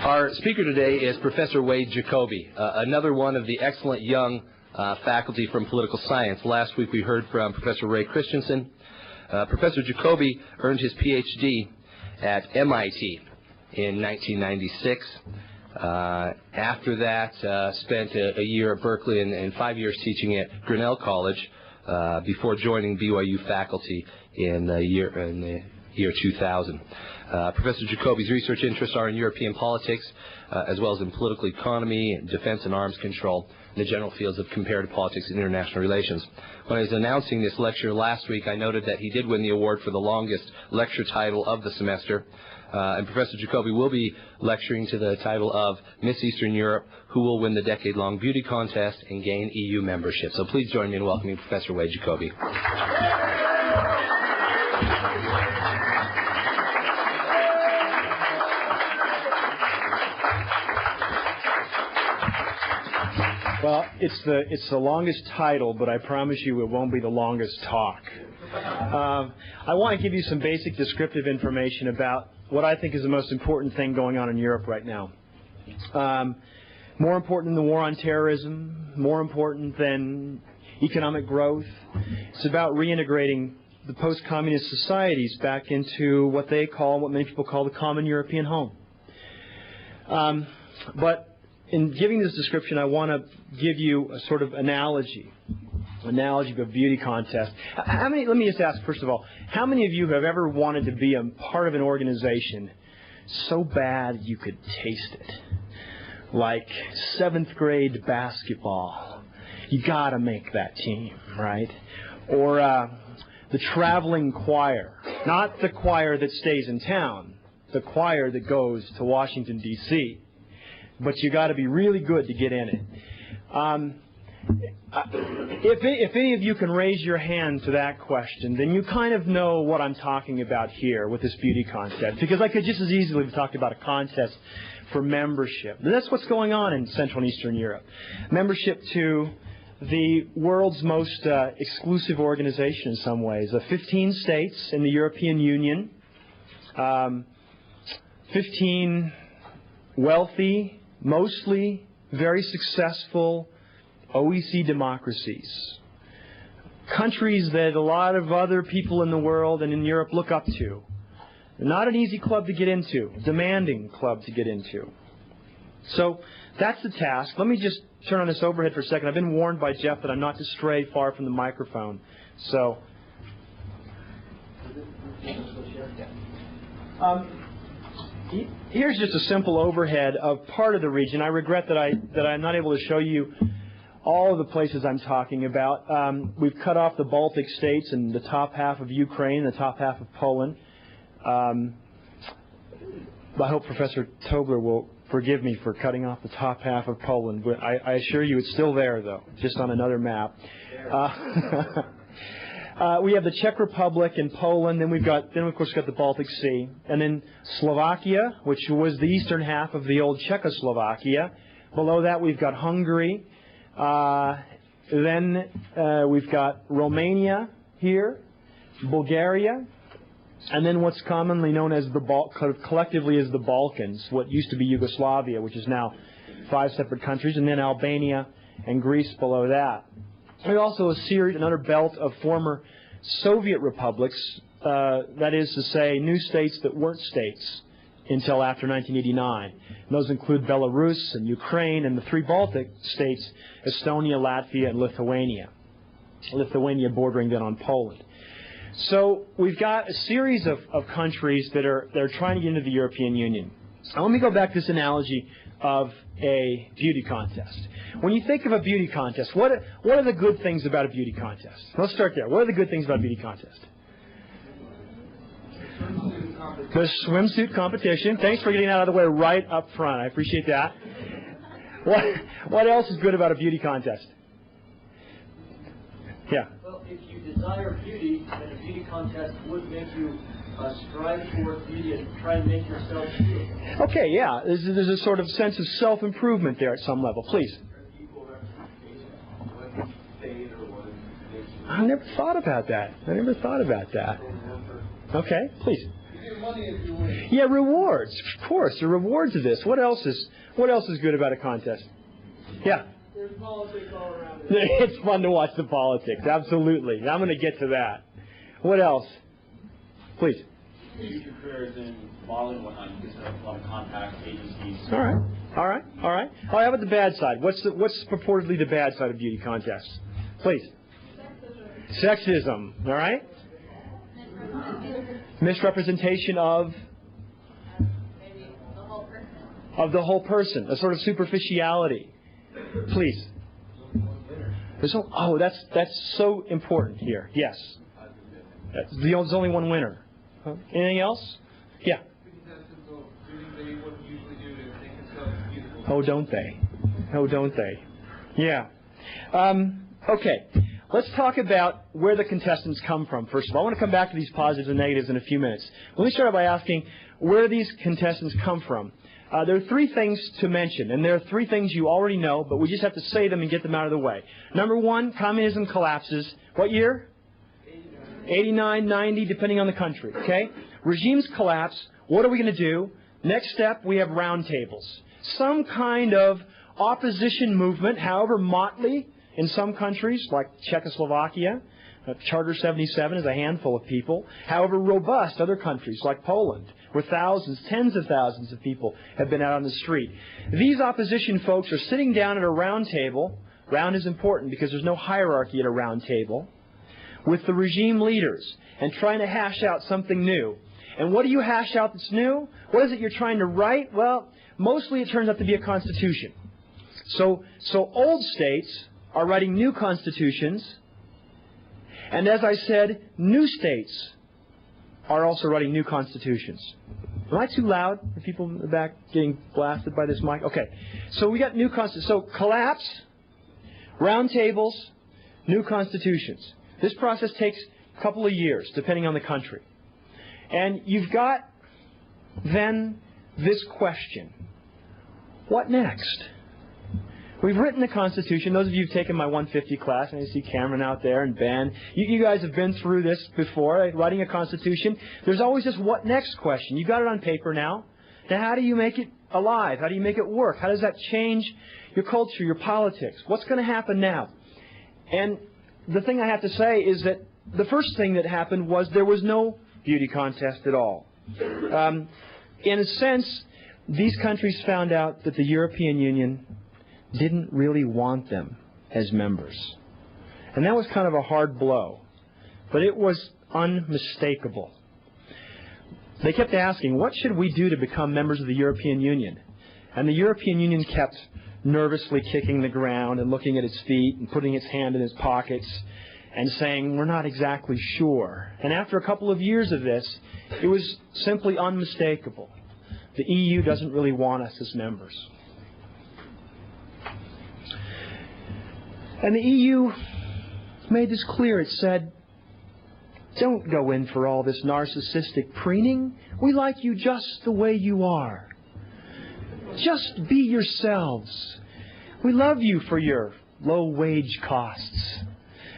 Our speaker today is Professor Wade Jacoby, another one of the excellent young faculty from political science. Last week we heard from Professor Ray Christensen. Professor Jacoby earned his Ph.D. at MIT in 1996. After that, spent a year at Berkeley and 5 years teaching at Grinnell College before joining BYU faculty in the year 2000. Professor Jacoby's research interests are in European politics, as well as in political economy, defense and arms control, and the general fields of comparative politics and international relations. When I was announcing this lecture last week, I noted that he did win the award for the longest lecture title of the semester. And Professor Jacoby will be lecturing to the title of Miss Eastern Europe, who will win the decade-long beauty contest and gain EU membership. So please join me in welcoming Professor Wade Jacoby. Well, it's the longest title, but I promise you it won't be the longest talk. I want to give you some basic descriptive information about what I think is the most important thing going on in Europe right now. More important than the war on terrorism, more important than economic growth. It's about reintegrating the post-communist societies back into what many people call the common European home. But in giving this description, I want to give you a sort of analogy of a beauty contest. Let me just ask, first of all, how many of you have ever wanted to be a part of an organization so bad you could taste it? Like 7th grade basketball. You got to make that team, right? Or the traveling choir. Not the choir that stays in town, the choir that goes to Washington, D.C., but you got to be really good to get in it. If any of you can raise your hand to that question, then you kind of know what I'm talking about here with this beauty contest, because I could just as easily have talked about a contest for membership. And that's what's going on in Central and Eastern Europe. Membership to the world's most exclusive organization in some ways. 15 states in the European Union, 15 wealthy, mostly very successful OEC democracies. Countries that a lot of other people in the world and in Europe look up to. Not an easy club to get into, demanding club to get into. So that's the task. Let me just turn on this overhead for a second. I've been warned by Jeff that I'm not to stray far from the microphone. So here's just a simple overhead of part of the region. I regret that I'm not able to show you all of the places I'm talking about. We've cut off the Baltic states and the top half of Ukraine, the top half of Poland. I hope Professor Tobler will forgive me for cutting off the top half of Poland. But I assure you it's still there, though, just on another map. We have the Czech Republic and Poland, then we've of course got the Baltic Sea, and then Slovakia, which was the eastern half of the old Czechoslovakia. Below that we've got Hungary. Then we've got Romania here, Bulgaria, and then what's commonly known as collectively as the Balkans, what used to be Yugoslavia, which is now 5 separate countries, and then Albania and Greece below that. There's also another belt of former Soviet republics, that is to say, new states that weren't states until after 1989. And those include Belarus and Ukraine and the 3 Baltic states, Estonia, Latvia, and Lithuania. Lithuania bordering then on Poland. So we've got a series of countries that are trying to get into the European Union. Now let me go back to this analogy of a beauty contest. When you think of a beauty contest, what are the good things about a beauty contest? Let's start there. What are the good things about a beauty contest? The swimsuit competition. Thanks for getting that out of the way right up front. I appreciate that. What else is good about a beauty contest? Yeah. Well, if you desire beauty, then a beauty contest would make you strive towards beauty and try and make yourself beautiful. Okay, yeah. There's a sort of sense of self-improvement there at some level. Please. I never thought about that. Okay, please. get money if you win. Yeah, rewards. Of course, the rewards of this. What else is good about a contest? Yeah. There's politics all around it. It's fun to watch the politics. Absolutely. I'm going to get to that. What else? Please. Your YouTube career is in modeling and whatnot. You get a lot of contacts, agencies. All right. How about the bad side? What's purportedly the bad side of beauty contests? Please. Sexism. All right. Misrepresentation of the whole person. A sort of superficiality. Please. There's that's so important here. Yes. There's only one winner. Anything else? Yeah. Oh, don't they? Oh, don't they? Yeah. Okay. Let's talk about where the contestants come from, first of all. I want to come back to these positives and negatives in a few minutes. Let me start by asking where these contestants come from. There are three things to mention, and there are three things you already know, but we just have to say them and get them out of the way. Number one, communism collapses. What year? 89, 90, depending on the country. Okay? Regimes collapse. What are we going to do? Next step, we have roundtables. Some kind of opposition movement, however motley in some countries, like Czechoslovakia. Charter 77 is a handful of people. However robust other countries, like Poland, where thousands, tens of thousands of people have been out on the street. These opposition folks are sitting down at a round table. Round is important because there's no hierarchy at a round table. With the regime leaders and trying to hash out something new. And what do you hash out that's new? What is it you're trying to write? Well, mostly it turns out to be a constitution. So old states are writing new constitutions. And as I said, new states are also writing new constitutions. Am I too loud? Are people in the back getting blasted by this mic? Okay. So we got new constitutions. So collapse, round tables, new constitutions. This process takes a couple of years, depending on the country. And you've got then this question. What next? We've written the Constitution. Those of you who've taken my 150 class, and I see Cameron out there and Ben, you guys have been through this before, right? Writing a Constitution. There's always this what next question. You've got it on paper now. Now how do you make it alive? How do you make it work? How does that change your culture, your politics? What's going to happen now? And the thing I have to say is that the first thing that happened was there was no beauty contest at all. In a sense, these countries found out that the European Union didn't really want them as members. And that was kind of a hard blow. But it was unmistakable. They kept asking, what should we do to become members of the European Union? And the European Union kept nervously kicking the ground and looking at its feet and putting its hand in its pockets and saying, we're not exactly sure. And after a couple of years of this, it was simply unmistakable. The EU doesn't really want us as members. And the EU made this clear. It said, don't go in for all this narcissistic preening. We like you just the way you are. Just be yourselves. We love you for your low wage costs,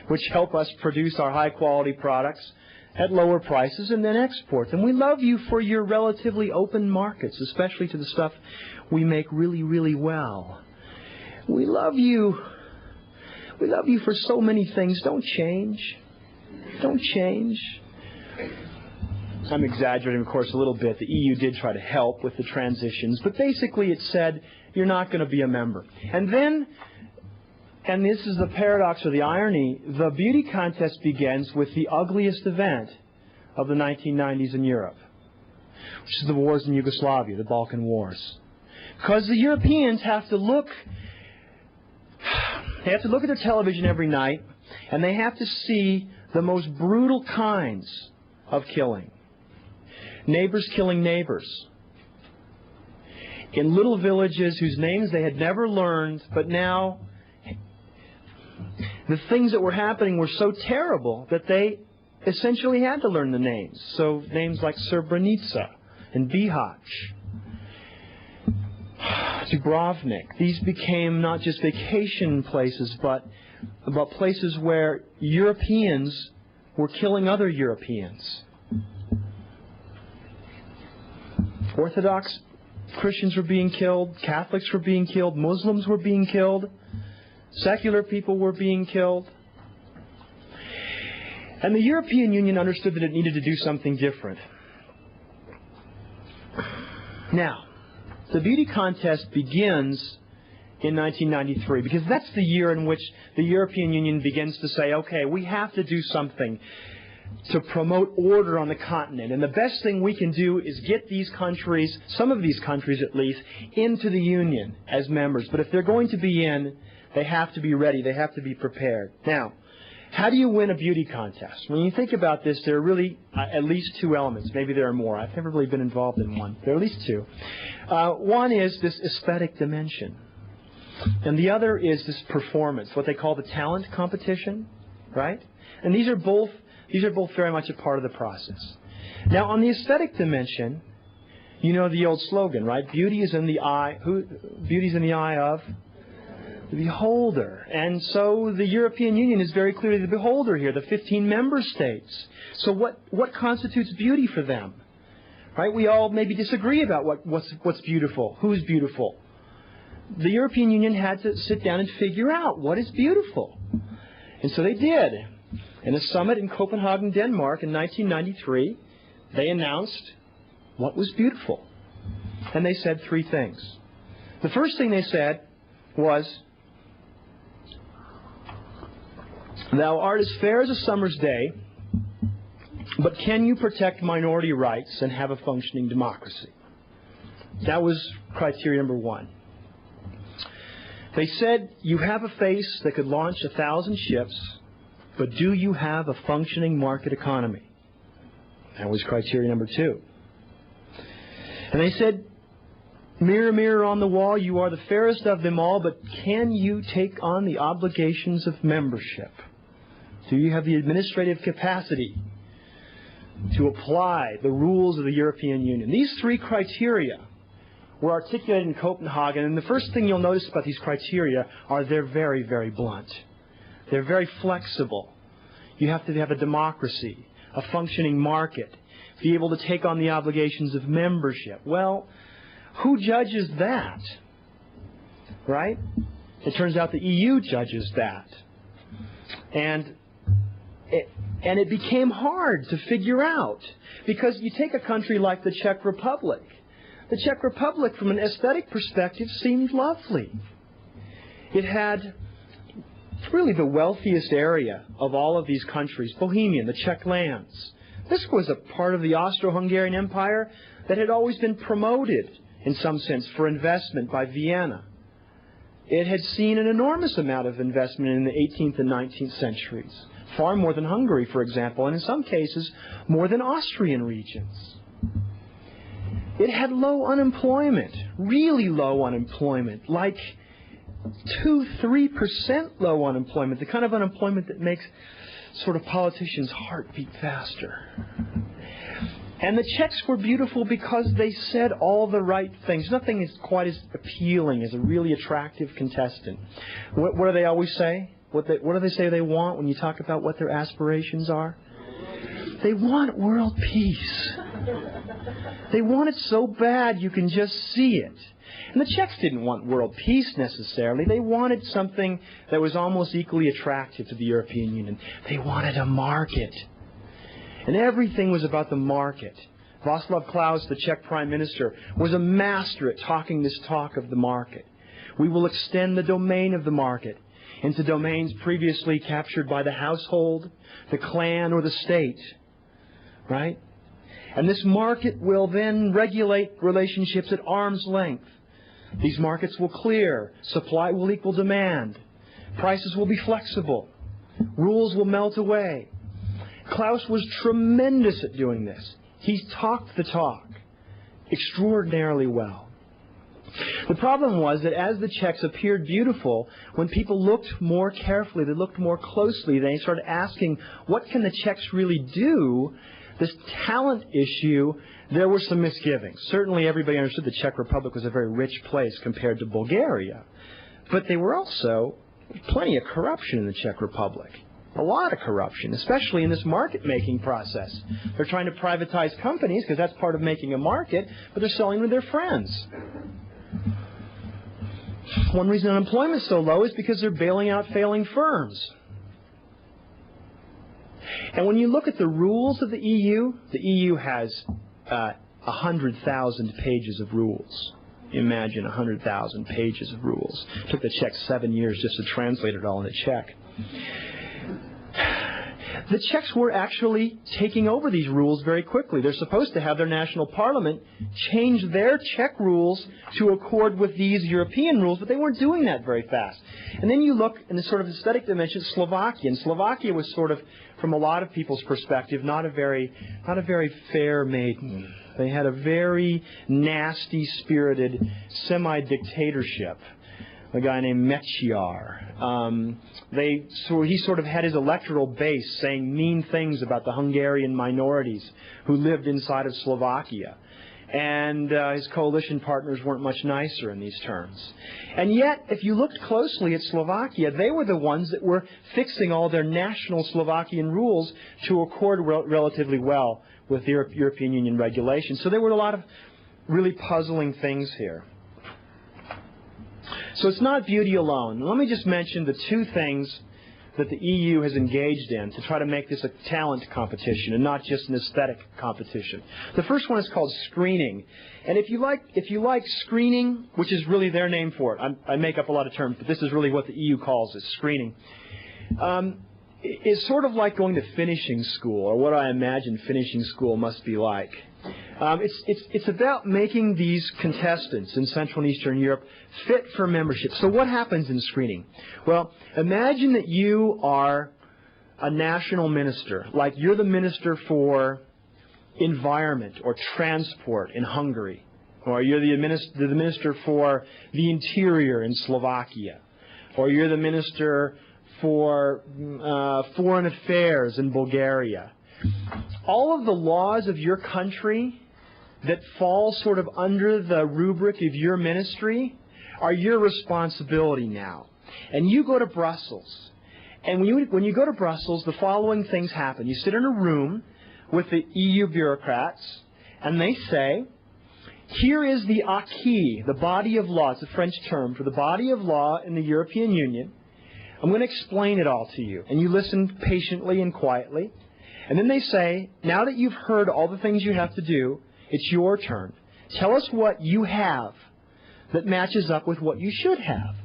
which help us produce our high quality products at lower prices and then export them. We love you for your relatively open markets, especially to the stuff we make really, really well. We love you. We love you for so many things. Don't change. Don't change. I'm exaggerating, of course, a little bit. The EU did try to help with the transitions, but basically it said, you're not going to be a member. And then, and this is the paradox or the irony, the beauty contest begins with the ugliest event of the 1990s in Europe, which is the wars in Yugoslavia, the Balkan Wars. Because the Europeans have to look at their television every night, and they have to see the most brutal kinds of killing. Neighbors killing neighbors. In little villages whose names they had never learned, but now the things that were happening were so terrible that they essentially had to learn the names. So names like Srebrenica and Bihać, Dubrovnik. These became not just vacation places, but places where Europeans were killing other Europeans. Orthodox Christians were being killed, Catholics were being killed, Muslims were being killed, secular people were being killed. And the European Union understood that it needed to do something different. Now, the beauty contest begins in 1993 because that's the year in which the European Union begins to say, okay, we have to do something to promote order on the continent. And the best thing we can do is get these countries, some of these countries at least, into the Union as members. But if they're going to be in, they have to be ready. They have to be prepared. Now, how do you win a beauty contest? When you think about this, there are really at least two elements. Maybe there are more. I've never really been involved in one. There are at least two. One is this aesthetic dimension. And the other is this performance, what they call the talent competition, right? And these are both very much a part of the process. Now, on the aesthetic dimension, you know the old slogan, right? Beauty is in the eye. Beauty's in the eye of the beholder. And so the European Union is very clearly the beholder here, the 15 member states. So what constitutes beauty for them? Right? We all maybe disagree about what's beautiful, who's beautiful. The European Union had to sit down and figure out what is beautiful. And so they did. In a summit in Copenhagen, Denmark in 1993, they announced what was beautiful. And they said three things. The first thing they said was, "Thou art as fair as a summer's day, but can you protect minority rights and have a functioning democracy?" That was criteria number one. They said, "You have a face that could launch 1,000 ships, but do you have a functioning market economy?" That was criteria number two. And they said, "Mirror, mirror on the wall, you are the fairest of them all, but can you take on the obligations of membership? Do you have the administrative capacity to apply the rules of the European Union?" These three criteria were articulated in Copenhagen, and the first thing you'll notice about these criteria are they're very, very blunt. They're very flexible. You have to have a democracy, a functioning market, be able to take on the obligations of membership. Well, who judges that? Right? It turns out the EU judges that. And it became hard to figure out, because you take a country like the Czech Republic. The Czech Republic, from an aesthetic perspective, seemed lovely. It had really the wealthiest area of all of these countries, Bohemian, the Czech lands. This was a part of the Austro-Hungarian Empire that had always been promoted, in some sense, for investment by Vienna. It had seen an enormous amount of investment in the 18th and 19th centuries, far more than Hungary, for example, and in some cases, more than Austrian regions. It had low unemployment, really low unemployment, like 2-3% low unemployment, the kind of unemployment that makes sort of politicians' heart beat faster. And the Czechs were beautiful because they said all the right things. Nothing is quite as appealing as a really attractive contestant. What do they always say? What do they say they want when you talk about what their aspirations are? They want world peace. They want it so bad you can just see it. And the Czechs didn't want world peace necessarily. They wanted something that was almost equally attractive to the European Union. They wanted a market. And everything was about the market. Václav Klaus, the Czech Prime Minister, was a master at talking this talk of the market. We will extend the domain of the market into domains previously captured by the household, the clan, or the state. Right? And this market will then regulate relationships at arm's length. These markets will clear. Supply will equal demand. Prices will be flexible. Rules will melt away. Klaus was tremendous at doing this. He talked the talk extraordinarily well. The problem was that as the Czechs appeared beautiful, when people looked more carefully, they looked more closely, they started asking, what can the Czechs really do? This talent issue, there were some misgivings. Certainly everybody understood the Czech Republic was a very rich place compared to Bulgaria. But there were also plenty of corruption in the Czech Republic. A lot of corruption, especially in this market-making process. They're trying to privatize companies because that's part of making a market, but they're selling to their friends. One reason unemployment is so low is because they're bailing out failing firms. And when you look at the rules of the EU has 100,000 pages of rules. Imagine 100,000 pages of rules. It took the Czechs 7 years just to translate it all into Czech. The Czechs were actually taking over these rules very quickly. They're supposed to have their national parliament change their Czech rules to accord with these European rules, but they weren't doing that very fast. And then you look in the sort of aesthetic dimension, Slovakia. And Slovakia was sort of, from a lot of people's perspective, not a very fair maiden. They had a very nasty-spirited semi-dictatorship. A guy named Mečiar. He sort of had his electoral base saying mean things about the Hungarian minorities who lived inside of Slovakia. And his coalition partners weren't much nicer in these terms. And yet, if you looked closely at Slovakia, they were the ones that were fixing all their national Slovakian rules to accord relatively well with the European Union regulations. So there were a lot of really puzzling things here. So it's not beauty alone. Let me just mention the two things that the EU has engaged in to try to make this a talent competition and not just an aesthetic competition. The first one is called screening. And if you like screening, which is really their name for it, I make up a lot of terms, but this is really what the EU calls it, screening. It's sort of like going to finishing school, or what I imagine finishing school must be like. It's about making these contestants in Central and Eastern Europe fit for membership. So what happens in screening? Well, imagine that you are a national minister, like you're the minister for environment or transport in Hungary, or you're the minister for the interior in Slovakia, or you're the minister for foreign affairs in Bulgaria. All of the laws of your country that fall sort of under the rubric of your ministry are your responsibility now. And you go to Brussels. And when you go to Brussels, the following things happen. You sit in a room with the EU bureaucrats, and they say, here is the acquis, the body of law. It's a French term for the body of law in the European Union. I'm going to explain it all to you. And you listen patiently and quietly. And then they say, now that you've heard all the things you have to do, it's your turn. Tell us what you have that matches up with what you should have.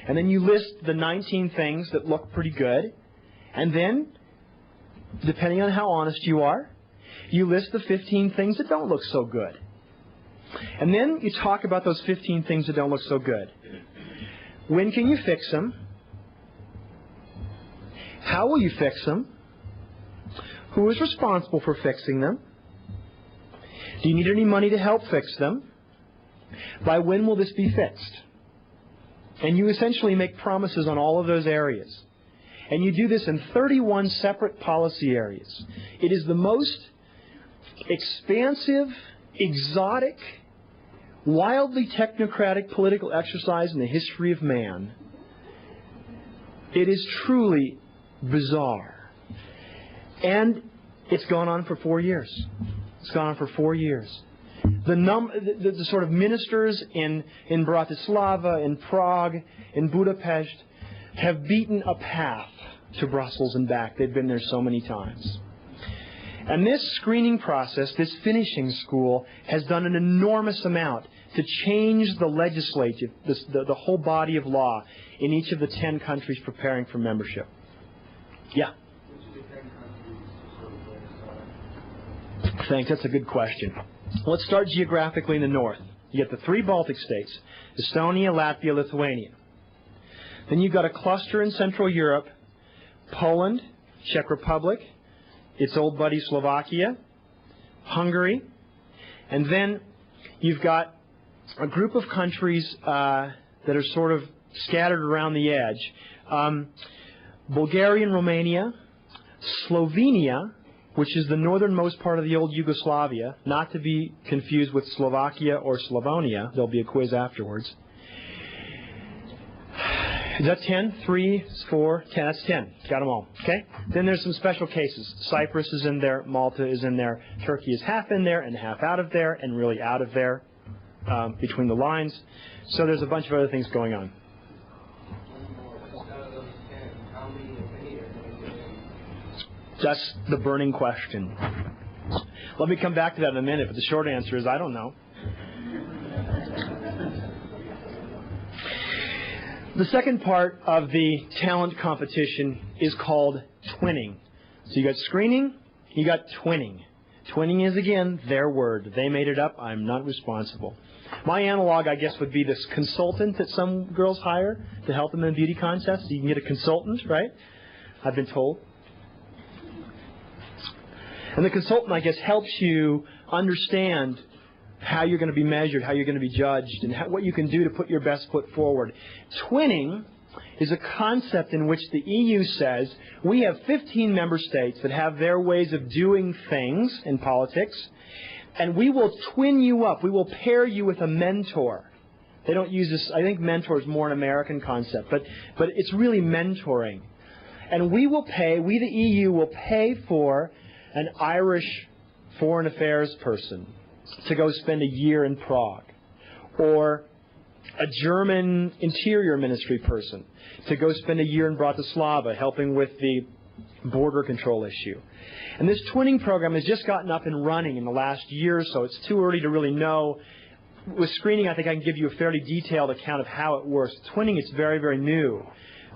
And then you list the 19 things that look pretty good. And then, depending on how honest you are, you list the 15 things that don't look so good. And then you talk about those 15 things that don't look so good. When can you fix them? How will you fix them? Who is responsible for fixing them? Do you need any money to help fix them? By when will this be fixed? And you essentially make promises on all of those areas. And you do this in 31 separate policy areas. It is the most expansive, exotic, wildly technocratic political exercise in the history of man. It is truly bizarre. And it's gone on for 4 years. It's gone on for 4 years. The sort of ministers in Bratislava, in Prague, in Budapest have beaten a path to Brussels and back. They've been there so many times. And this screening process, this finishing school, has done an enormous amount to change the legislative, the whole body of law in each of the 10 countries preparing for membership. Yeah? Thanks. That's a good question. Let's start geographically in the north. You get the 3 Baltic states, Estonia, Latvia, Lithuania. Then you've got a cluster in Central Europe, Poland, Czech Republic, its old buddy Slovakia, Hungary, and then you've got a group of countries that are sort of scattered around the edge. Bulgaria and Romania, Slovenia, which is the northernmost part of the old Yugoslavia, not to be confused with Slovakia or Slavonia. There'll be a quiz afterwards. Is that 10? 3, 4, 10. That's 10. Got them all. Okay? Then there's some special cases. Cyprus is in there. Malta is in there. Turkey is half in there and half out of there and really out of there between the lines. So there's a bunch of other things going on. That's the burning question. Let me come back to that in a minute, but the short answer is I don't know. The second part of the talent competition is called twinning. So you got screening, you got twinning. Twinning is, again, their word. They made it up. I'm not responsible. My analog, I guess, would be this consultant that some girls hire to help them in beauty contests. You can get a consultant, right? I've been told. And the consultant, I guess, helps you understand how you're going to be measured, how you're going to be judged, and what you can do to put your best foot forward. Twinning is a concept in which the EU says we have 15 member states that have their ways of doing things in politics, and we will twin you up. We will pair you with a mentor. They don't use this. I think mentor is more an American concept, but it's really mentoring. And we the EU will pay for an Irish foreign affairs person to go spend a year in Prague, or a German interior ministry person to go spend a year in Bratislava helping with the border control issue. And this twinning program has just gotten up and running in the last year or so. It's too early to really know. With screening, I think I can give you a fairly detailed account of how it works. Twinning is very, very new.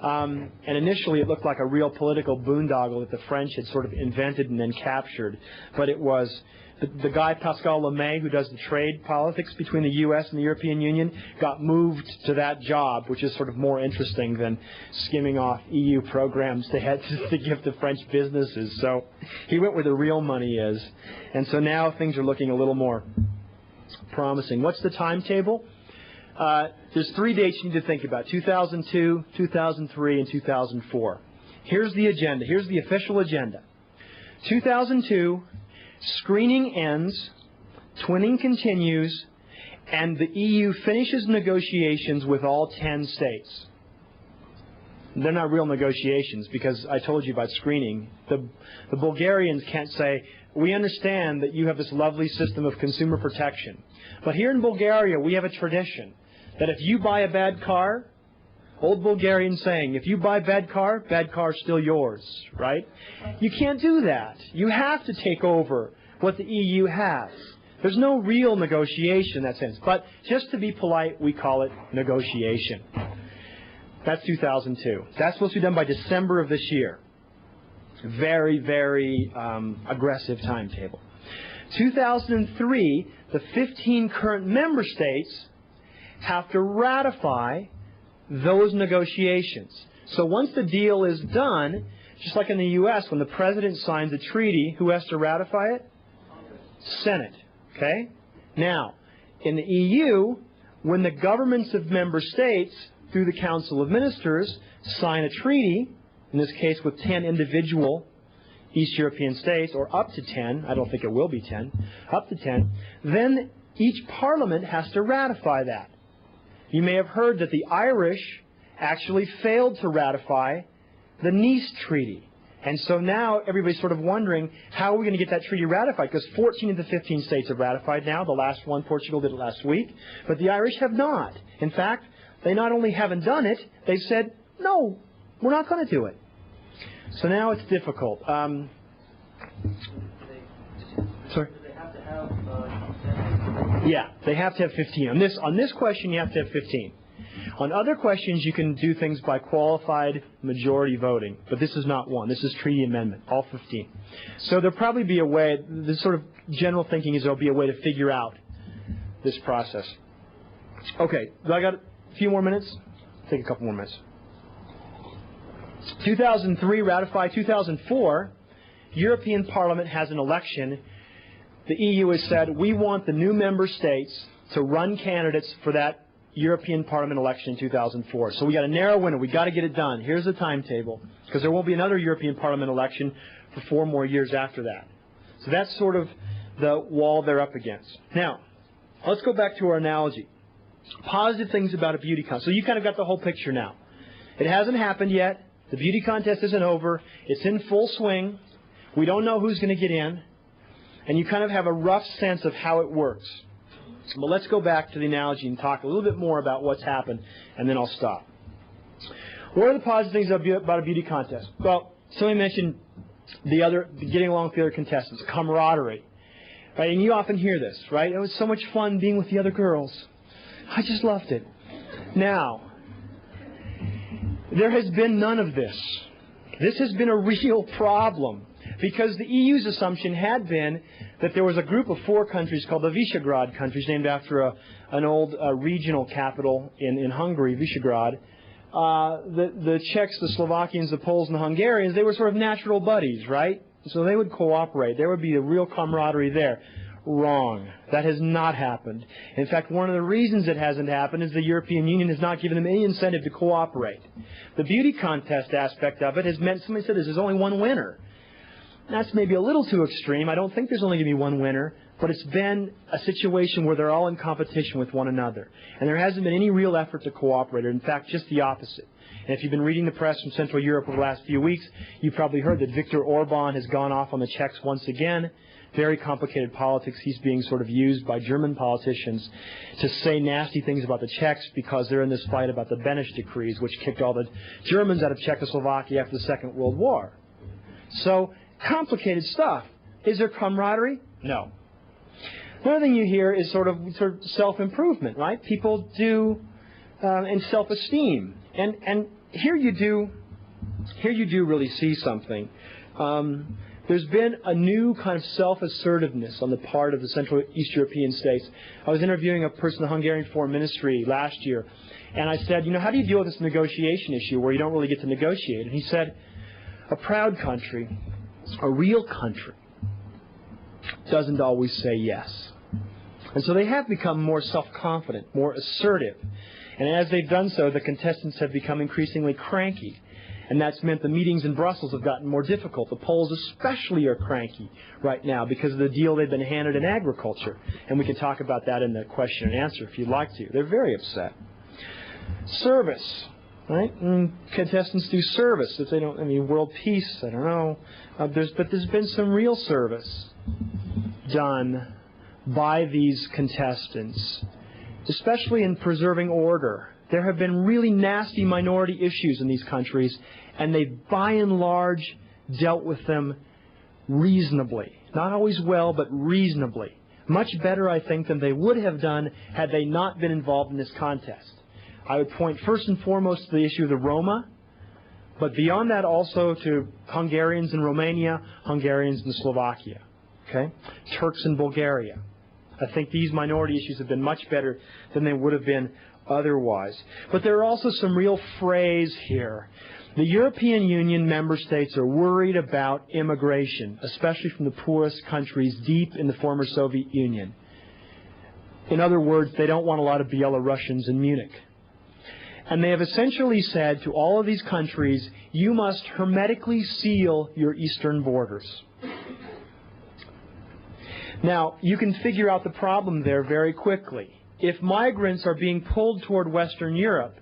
And initially it looked like a real political boondoggle that the French had sort of invented and then captured. But it was the guy, Pascal Lemay, who does the trade politics between the U.S. and the European Union, got moved to that job, which is sort of more interesting than skimming off EU programs they had to give to French businesses. So he went where the real money is. And so now things are looking a little more promising. What's the timetable? There's 3 dates you need to think about: 2002, 2003, and 2004. Here's the agenda. Here's the official agenda. 2002, screening ends, twinning continues, and the EU finishes negotiations with all 10 states. They're not real negotiations because I told you about screening. The Bulgarians can't say, we understand that you have this lovely system of consumer protection, but here in Bulgaria we have a tradition that if you buy a bad car, old Bulgarian saying, if you buy a bad car's still yours, right? You can't do that. You have to take over what the EU has. There's no real negotiation in that sense. But just to be polite, we call it negotiation. That's 2002. That's supposed to be done by December of this year. Very, very aggressive timetable. 2003, the 15 current member states have to ratify those negotiations. So once the deal is done, just like in the U.S., when the president signs a treaty, who has to ratify it? Senate. Okay? Now, in the EU, when the governments of member states, through the Council of Ministers, sign a treaty, in this case with 10 individual East European states, or up to 10, I don't think it will be 10, up to 10, then each parliament has to ratify that. You may have heard that the Irish actually failed to ratify the Nice Treaty. And so now everybody's sort of wondering, how are we going to get that treaty ratified? Because 14 of the 15 states have ratified now. The last one, Portugal, did it last week. But the Irish have not. In fact, they not only haven't done it, they've said, no, we're not going to do it. So now it's difficult. Sorry? Yeah, they have to have 15. On this question, you have to have 15. On other questions, you can do things by qualified majority voting, but this is not one. This is treaty amendment, all 15. So there'll probably be a way, the sort of general thinking is there'll be a way to figure out this process. Okay, I got a few more minutes? Take a couple more minutes. 2003, ratify. 2004, European Parliament has an election. The EU has said, we want the new member states to run candidates for that European Parliament election in 2004. So we got a narrow window. We got to get it done. Here's the timetable, because there won't be another European Parliament election for 4 more years after that. So that's sort of the wall they're up against. Now, let's go back to our analogy. Positive things about a beauty contest. So you kind of got the whole picture now. It hasn't happened yet. The beauty contest isn't over. It's in full swing. We don't know who's going to get in. And you kind of have a rough sense of how it works. But let's go back to the analogy and talk a little bit more about what's happened, and then I'll stop. What are the positive things about a beauty contest? Well, somebody mentioned getting along with the other contestants, camaraderie. Right? And you often hear this, right? It was so much fun being with the other girls. I just loved it. Now, there has been none of this. This has been a real problem because the EU's assumption had been that there was a group of 4 countries called the Visegrad countries, named after an old regional capital in Hungary, Visegrad. The Czechs, the Slovakians, the Poles, and the Hungarians, they were sort of natural buddies, right? So they would cooperate. There would be a real camaraderie there. Wrong. That has not happened. In fact, one of the reasons it hasn't happened is the European Union has not given them any incentive to cooperate. The beauty contest aspect of it has meant, somebody said there's only one winner. That's maybe a little too extreme. I don't think there's only going to be one winner, but it's been a situation where they're all in competition with one another. And there hasn't been any real effort to cooperate, or in fact, just the opposite. And if you've been reading the press from Central Europe over the last few weeks, you've probably heard that Viktor Orban has gone off on the Czechs once again. Very complicated politics. He's being sort of used by German politicians to say nasty things about the Czechs because they're in this fight about the Beneš decrees, which kicked all the Germans out of Czechoslovakia after the Second World War. So, complicated stuff. Is there camaraderie? No. Another thing you hear is sort of self-improvement, right? People do, and self-esteem. And here you do really see something. There's been a new kind of self-assertiveness on the part of the Central East European states. I was interviewing a person in the Hungarian Foreign Ministry last year, and I said, how do you deal with this negotiation issue where you don't really get to negotiate? And he said, a proud country, a real country, doesn't always say yes. And so they have become more self-confident, more assertive. And as they've done so, the contestants have become increasingly cranky. And that's meant the meetings in Brussels have gotten more difficult. The Poles especially are cranky right now because of the deal they've been handed in agriculture. And we can talk about that in the question and answer if you'd like to. They're very upset. Service, right? Contestants do service. If they don't, world peace, I don't know. But there's been some real service done by these contestants, especially in preserving order. There have been really nasty minority issues in these countries, and they've, by and large, dealt with them reasonably. Not always well, but reasonably. Much better, I think, than they would have done had they not been involved in this contest. I would point first and foremost to the issue of the Roma, but beyond that also to Hungarians in Romania, Hungarians in Slovakia, okay? Turks in Bulgaria. I think these minority issues have been much better than they would have been otherwise. But there are also some real frays here. The European Union member states are worried about immigration, especially from the poorest countries deep in the former Soviet Union. In other words, they don't want a lot of Belarusians in Munich. And they have essentially said to all of these countries, you must hermetically seal your eastern borders. Now, you can figure out the problem there very quickly. If migrants are being pulled toward Western Europe,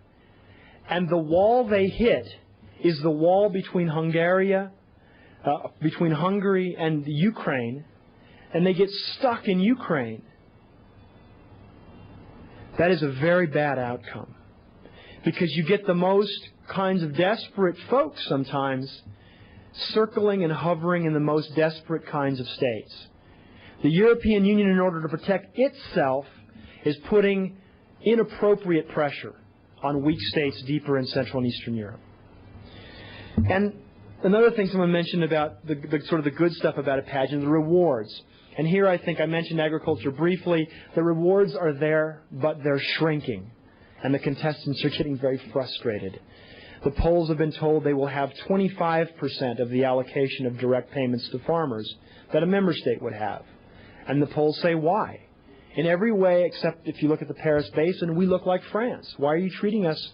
and the wall they hit is the wall between Hungary and Ukraine, and they get stuck in Ukraine, that is a very bad outcome. Because you get the most kinds of desperate folks sometimes circling and hovering in the most desperate kinds of states. The European Union, in order to protect itself, is putting inappropriate pressure on weak states deeper in Central and Eastern Europe. And another thing someone mentioned about the good stuff about a pageant, the rewards. And here I think I mentioned agriculture briefly. The rewards are there, but they're shrinking. And the contestants are getting very frustrated. The Poles have been told they will have 25% of the allocation of direct payments to farmers that a member state would have. And the Poles say, why? In every way, except if you look at the Paris Basin, we look like France. Why are you treating us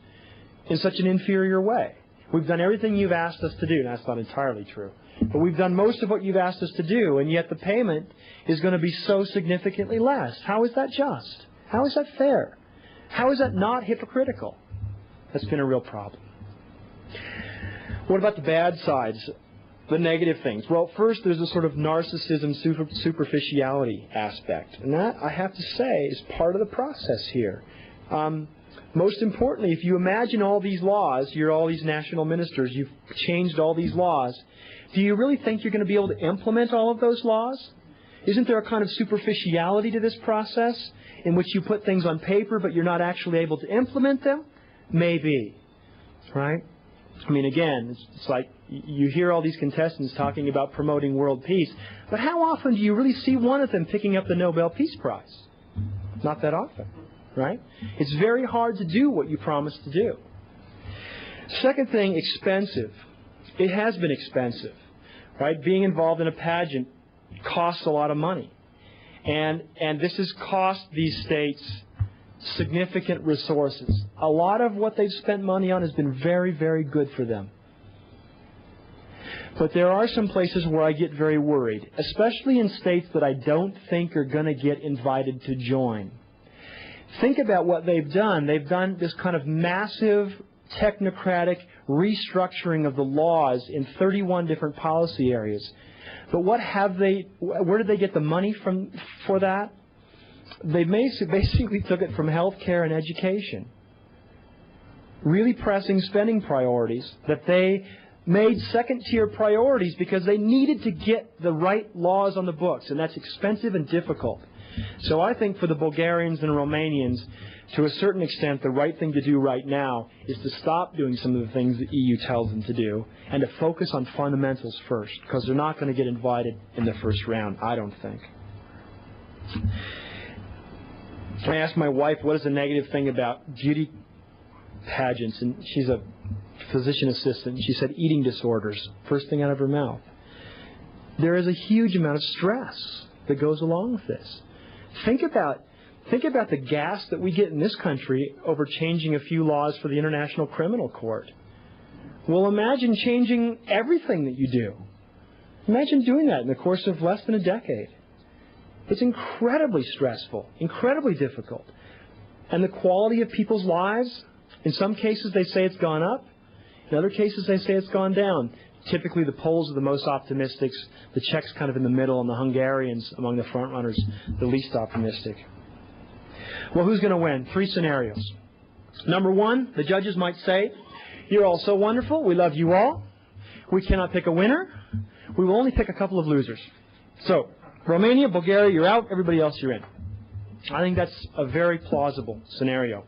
in such an inferior way? We've done everything you've asked us to do. Now, that's not entirely true. But we've done most of what you've asked us to do, and yet the payment is going to be so significantly less. How is that just? How is that fair? How is that not hypocritical? That's been a real problem. What about the bad sides, the negative things? Well, first, there's a sort of narcissism, superficiality aspect. And that, I have to say, is part of the process here. Most importantly, if you imagine all these laws, you're all these national ministers, you've changed all these laws, do you really think you're going to be able to implement all of those laws? Isn't there a kind of superficiality to this process in which you put things on paper but you're not actually able to implement them? Maybe. Right? I mean, again, it's like you hear all these contestants talking about promoting world peace, but how often do you really see one of them picking up the Nobel Peace Prize? Not that often. Right? It's very hard to do what you promised to do. Second thing, expensive. It has been expensive. Right? Being involved in a pageant costs a lot of money. And this has cost these states significant resources. A lot of what they've spent money on has been very, very good for them. But there are some places where I get very worried, especially in states that I don't think are going to get invited to join. Think about what they've done. They've done this kind of massive technocratic restructuring of the laws in 31 different policy areas. But where did they get the money for that? They basically took it from health care and education. Really pressing spending priorities that they made second-tier priorities because they needed to get the right laws on the books, and that's expensive and difficult. So I think for the Bulgarians and Romanians, to a certain extent, the right thing to do right now is to stop doing some of the things the EU tells them to do and to focus on fundamentals first, because they're not going to get invited in the first round, I don't think. I asked my wife, what is the negative thing about beauty pageants? And she's a physician assistant. And she said, eating disorders. First thing out of her mouth. There is a huge amount of stress that goes along with this. Think about the gas that we get in this country over changing a few laws for the International Criminal Court. Well, imagine changing everything that you do. Imagine doing that in the course of less than a decade. It's incredibly stressful, incredibly difficult. And the quality of people's lives, in some cases they say it's gone up. In other cases they say it's gone down. Typically the Poles are the most optimistic, the Czechs kind of in the middle, and the Hungarians among the front runners the least optimistic. Well, who's going to win? 3 scenarios. Number 1, the judges might say, you're all so wonderful, we love you all. We cannot pick a winner. We will only pick a couple of losers. So, Romania, Bulgaria, you're out. Everybody else, you're in. I think that's a very plausible scenario.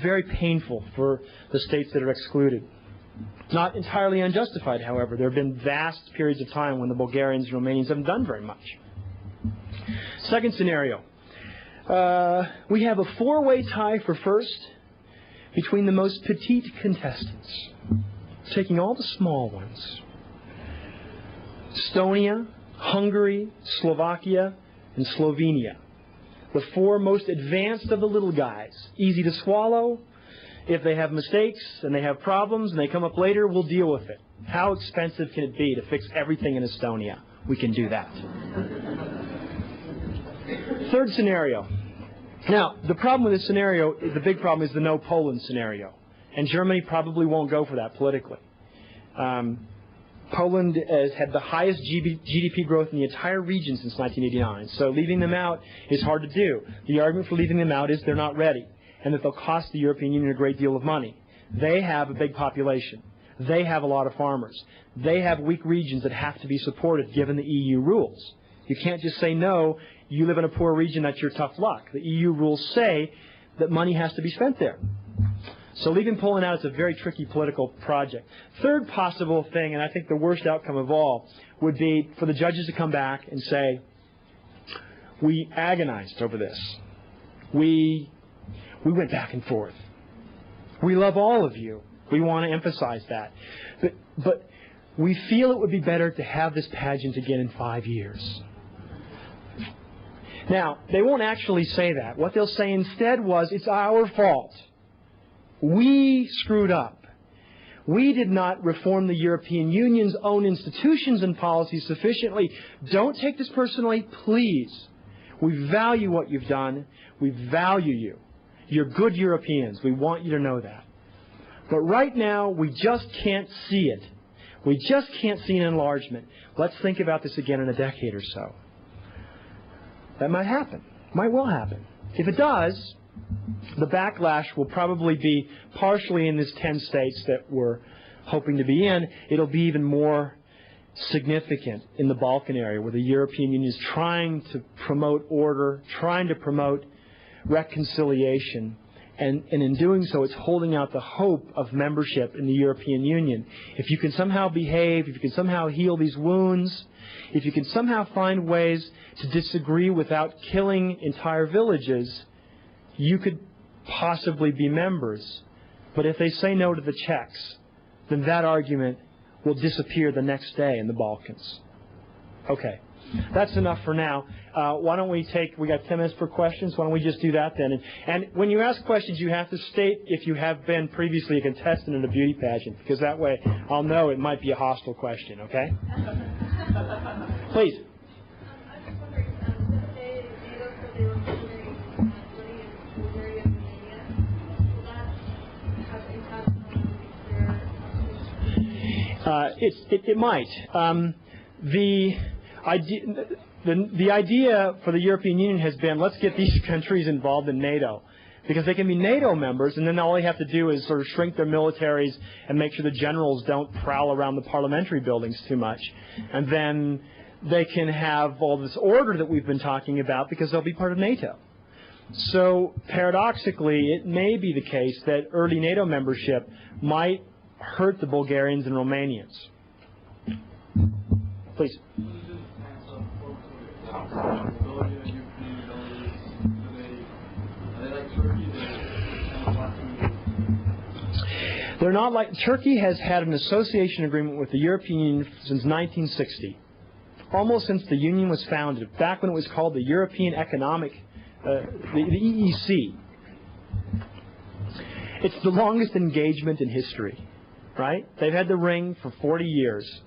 Very painful for the states that are excluded. Not entirely unjustified, however. There have been vast periods of time when the Bulgarians and Romanians haven't done very much. Second scenario. We have a 4-way tie for first between the most petite contestants, taking all the small ones. Estonia, Hungary, Slovakia, and Slovenia. The 4 most advanced of the little guys. Easy to swallow. If they have mistakes and they have problems and they come up later, we'll deal with it. How expensive can it be to fix everything in Estonia? We can do that. Third scenario. Now, the problem with this scenario, the big problem is the no Poland scenario. And Germany probably won't go for that politically. Poland has had the highest GDP growth in the entire region since 1989. So leaving them out is hard to do. The argument for leaving them out is they're not ready, and that they'll cost the European Union a great deal of money. They have a big population. They have a lot of farmers. They have weak regions that have to be supported given the EU rules. You can't just say, no, you live in a poor region, that's your tough luck. The EU rules say that money has to be spent there. So leaving Poland out is a very tricky political project. Third possible thing, and I think the worst outcome of all, would be for the judges to come back and say, we agonized over this. We went back and forth. We love all of you. We want to emphasize that. But we feel it would be better to have this pageant again in 5 years. Now, they won't actually say that. What they'll say instead was, it's our fault. We screwed up. We did not reform the European Union's own institutions and policies sufficiently. Don't take this personally, please. We value what you've done. We value you. You're good Europeans. We want you to know that. But right now, we just can't see it. We just can't see an enlargement. Let's think about this again in a decade or so. That might happen. Might well happen. If it does, the backlash will probably be partially in these 10 states that we're hoping to be in. It'll be even more significant in the Balkan area, where the European Union is trying to promote order, trying to promote reconciliation, and in doing so, it's holding out the hope of membership in the European Union. If you can somehow behave, if you can somehow heal these wounds, if you can somehow find ways to disagree without killing entire villages, you could possibly be members. But if they say no to the Czechs, then that argument will disappear the next day in the Balkans. Okay, that's enough for now. Why don't we got 10 minutes for questions, why don't we just do that then? And when you ask questions, you have to state if you have been previously a contestant in a beauty pageant, because that way I'll know it might be a hostile question, okay? Please. I'm just wondering, say NATO said they were considering joining in Bulgaria and Romania, will that have impact on their It might. The idea for the European Union has been, let's get these countries involved in NATO, because they can be NATO members, and then all they have to do is sort of shrink their militaries and make sure the generals don't prowl around the parliamentary buildings too much. And then they can have all this order that we've been talking about because they'll be part of NATO. So paradoxically, it may be the case that early NATO membership might hurt the Bulgarians and Romanians. Please. They're not like Turkey has had an association agreement with the European Union since 1960, almost since the Union was founded, back when it was called the European Economic, the EEC. It's the longest engagement in history, right? They've had the ring for 40 years,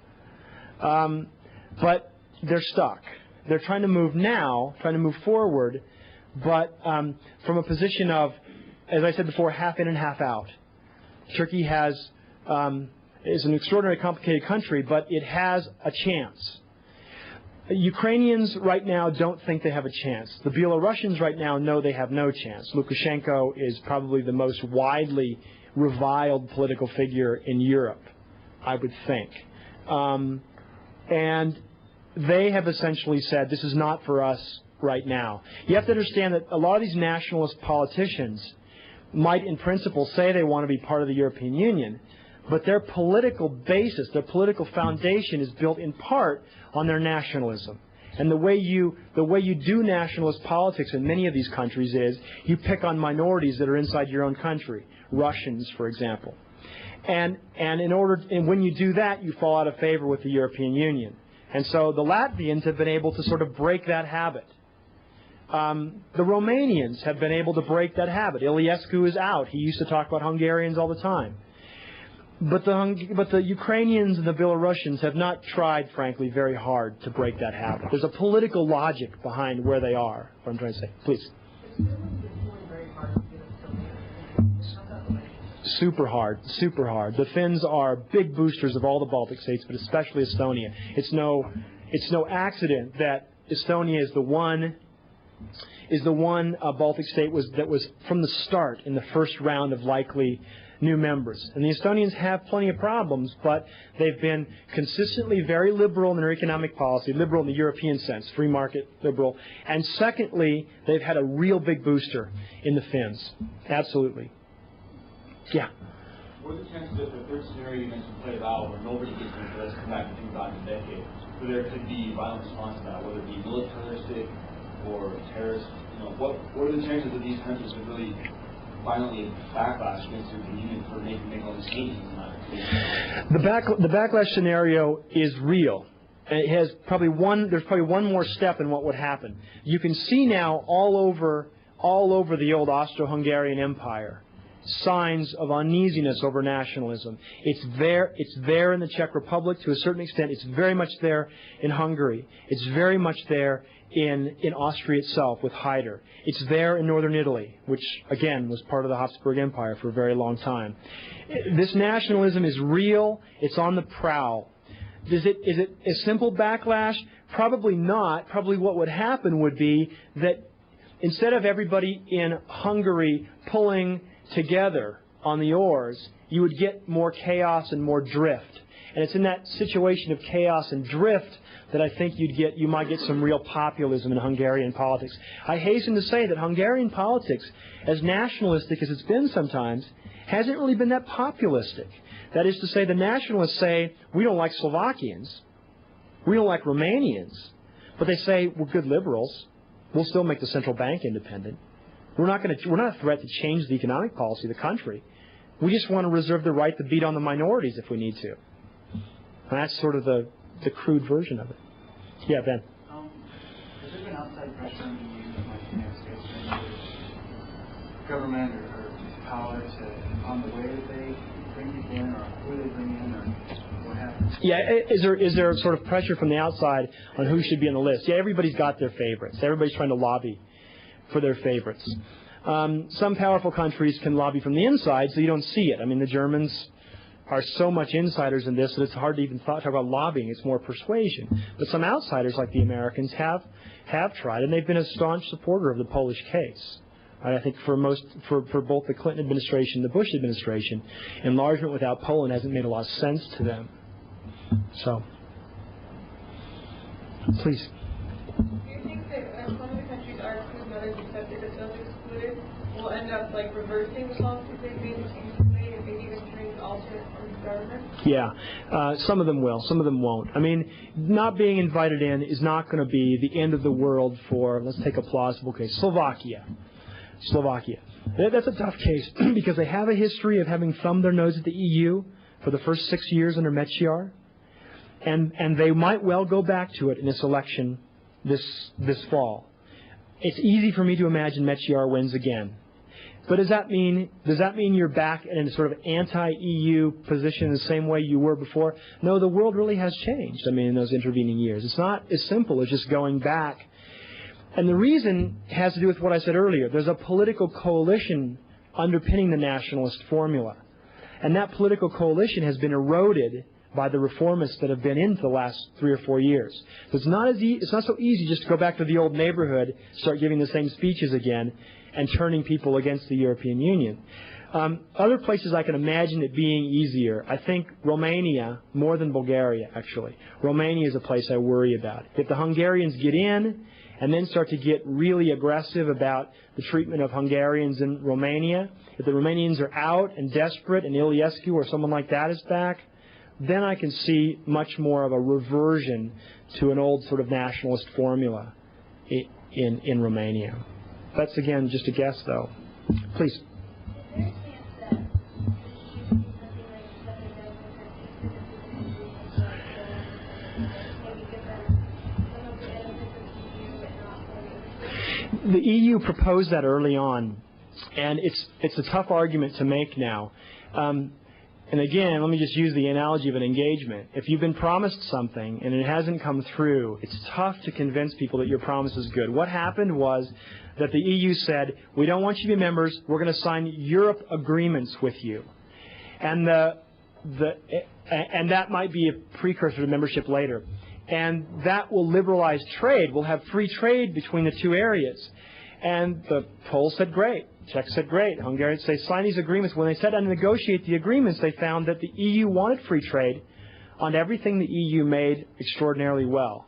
but they're stuck. They're trying to move now, trying to move forward, but from a position of, as I said before, half in and half out. Turkey is an extraordinarily complicated country, but it has a chance. Ukrainians right now don't think they have a chance. The Belarusians right now know they have no chance. Lukashenko is probably the most widely reviled political figure in Europe, I would think. And they have essentially said, this is not for us right now. You have to understand that a lot of these nationalist politicians might in principle say they want to be part of the European Union, but their political basis, their political foundation is built in part on their nationalism. And the way you do nationalist politics in many of these countries is you pick on minorities that are inside your own country, Russians, for example. And when you do that, you fall out of favor with the European Union. And so the Latvians have been able to sort of break that habit. The Romanians have been able to break that habit. Iliescu is out. He used to talk about Hungarians all the time. But the Ukrainians and the Belarusians have not tried, frankly, very hard to break that habit. There's a political logic behind where they are, what I'm trying to say. Please. Super hard, super hard. The Finns are big boosters of all the Baltic states, but especially Estonia. It's no accident that Estonia is the one Baltic state that was from the start in the first round of likely new members. And the Estonians have plenty of problems, but they've been consistently very liberal in their economic policy, liberal in the European sense, free market liberal. And secondly, they've had a real big booster in the Finns. Absolutely. Yeah. What are the chances that the third scenario you mentioned played out where nobody gets into let's come back and think about in a decade, where there could be violent response to that, whether it be militaristic or terrorist? What are the chances that these countries would really violently backlash against the Union for making all these changes in that? The backlash scenario is real. And it has there's probably one more step in what would happen. You can see now all over the old Austro-Hungarian Empire signs of uneasiness over nationalism. It's there in the Czech Republic to a certain extent. It's very much there in Hungary. It's very much there in Austria itself with Haider. It's there in northern Italy, which, again, was part of the Habsburg Empire for a very long time. This nationalism is real. It's on the prowl. Is it a simple backlash? Probably not. Probably what would happen would be that instead of everybody in Hungary pulling together on the oars, you would get more chaos and more drift. And it's in that situation of chaos and drift that I think you might get some real populism in Hungarian politics. I hasten to say that Hungarian politics, as nationalistic as it's been sometimes, hasn't really been that populistic. That is to say, the nationalists say, we don't like Slovakians, we don't like Romanians, but they say, we're good liberals, we'll still make the central bank independent. We're not a threat to change the economic policy of the country. We just want to reserve the right to beat on the minorities if we need to. And that's sort of the crude version of it. Yeah, Ben. Has there been outside pressure on the EU, like the United States, government or power on the way that they bring people in, or who they bring in, or what happens? Yeah, is there sort of pressure from the outside on who should be on the list? Yeah, everybody's got their favorites. Everybody's trying to lobby for their favorites. Some powerful countries can lobby from the inside, so you don't see it. I mean, the Germans are so much insiders in this that it's hard to even talk about lobbying. It's more persuasion. But some outsiders, like the Americans, have tried, and they've been a staunch supporter of the Polish case. Right? I think for both the Clinton administration and the Bush administration, enlargement without Poland hasn't made a lot of sense to them. So, please. Do you think that as some of the countries are excluded and others accepted as those excluded, we'll end up like reversing the policies they've made in way and maybe even turning to alternate forms of government? Yeah, some of them will, some of them won't. I mean, not being invited in is not going to be the end of the world for, let's take a plausible case, Slovakia. That's a tough case because they have a history of having thumbed their nose at the EU for the first 6 years under Mečiar, and they might well go back to it in this election this fall. It's easy for me to imagine Mečiar wins again. But does that mean you're back in a sort of anti-EU position in the same way you were before? No, the world really has changed, I mean, in those intervening years. It's not as simple as just going back. And the reason has to do with what I said earlier. There's a political coalition underpinning the nationalist formula. And that political coalition has been eroded by the reformists that have been in for the last 3 or 4 years. So it's not so easy just to go back to the old neighborhood, start giving the same speeches again, and turning people against the European Union. Other places I can imagine it being easier. I think Romania, more than Bulgaria, actually. Romania is a place I worry about. If the Hungarians get in and then start to get really aggressive about the treatment of Hungarians in Romania, if the Romanians are out and desperate and Iliescu or someone like that is back, then I can see much more of a reversion to an old sort of nationalist formula in Romania. That's, again, just a guess, though. Please. Is there a chance that the EU could do something like shut it down for maybe give them some of the benefits of the EU but not fully? The EU proposed that early on, and it's a tough argument to make now. And again, let me just use the analogy of an engagement. If you've been promised something and it hasn't come through, it's tough to convince people that your promise is good. What happened was that the EU said, we don't want you to be members, we're going to sign Europe agreements with you. And and that might be a precursor to membership later. And that will liberalize trade. We'll have free trade between the two areas. And the Poles said, great. Czechs said, great. Hungarians say, sign these agreements. When they sat down to negotiate the agreements, they found that the EU wanted free trade on everything the EU made extraordinarily well.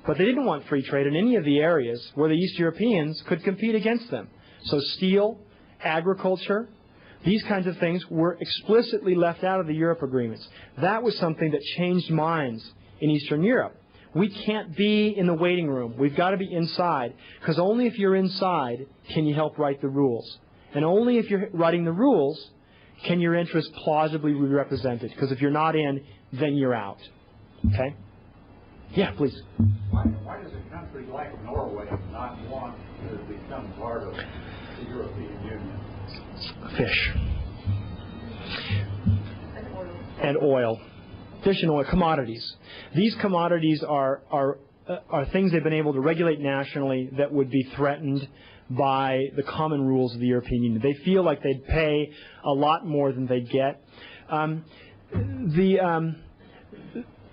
But they didn't want free trade in any of the areas where the East Europeans could compete against them. So steel, agriculture, these kinds of things were explicitly left out of the Europe agreements. That was something that changed minds in Eastern Europe. We can't be in the waiting room. We've got to be inside, because only if you're inside can you help write the rules. And only if you're writing the rules can your interests plausibly be represented, because if you're not in, then you're out. Okay? Yeah, please. Why does a country like Norway not want to become part of the European Union? Fish. And oil. Fish and oil, commodities. These commodities are are things they've been able to regulate nationally that would be threatened by the common rules of the European Union. They feel like they'd pay a lot more than they get.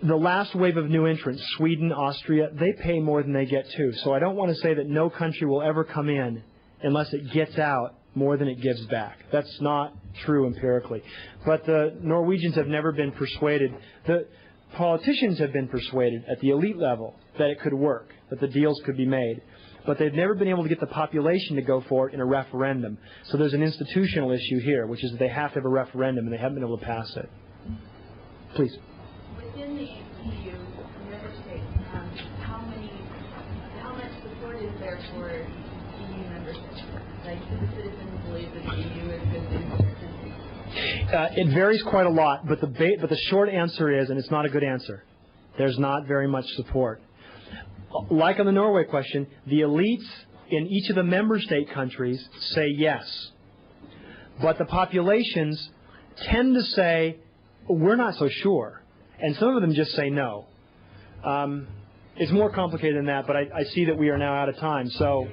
The last wave of new entrants, Sweden, Austria, they pay more than they get too. So I don't want to say that no country will ever come in unless it gets out more than it gives back. That's not true empirically. But the Norwegians have never been persuaded. The politicians have been persuaded at the elite level that it could work, that the deals could be made. But they've never been able to get the population to go for it in a referendum. So there's an institutional issue here, which is that they have to have a referendum, and they haven't been able to pass it. Please. Within the EU member states, how much support is there for EU membership? Like, do the citizens believe that the EU is good thing for their country? It varies quite a lot, but the short answer is, and it's not a good answer, there's not very much support. Like on the Norway question, the elites in each of the member state countries say yes. But the populations tend to say, we're not so sure. And some of them just say no. It's more complicated than that, but I see that we are now out of time. So.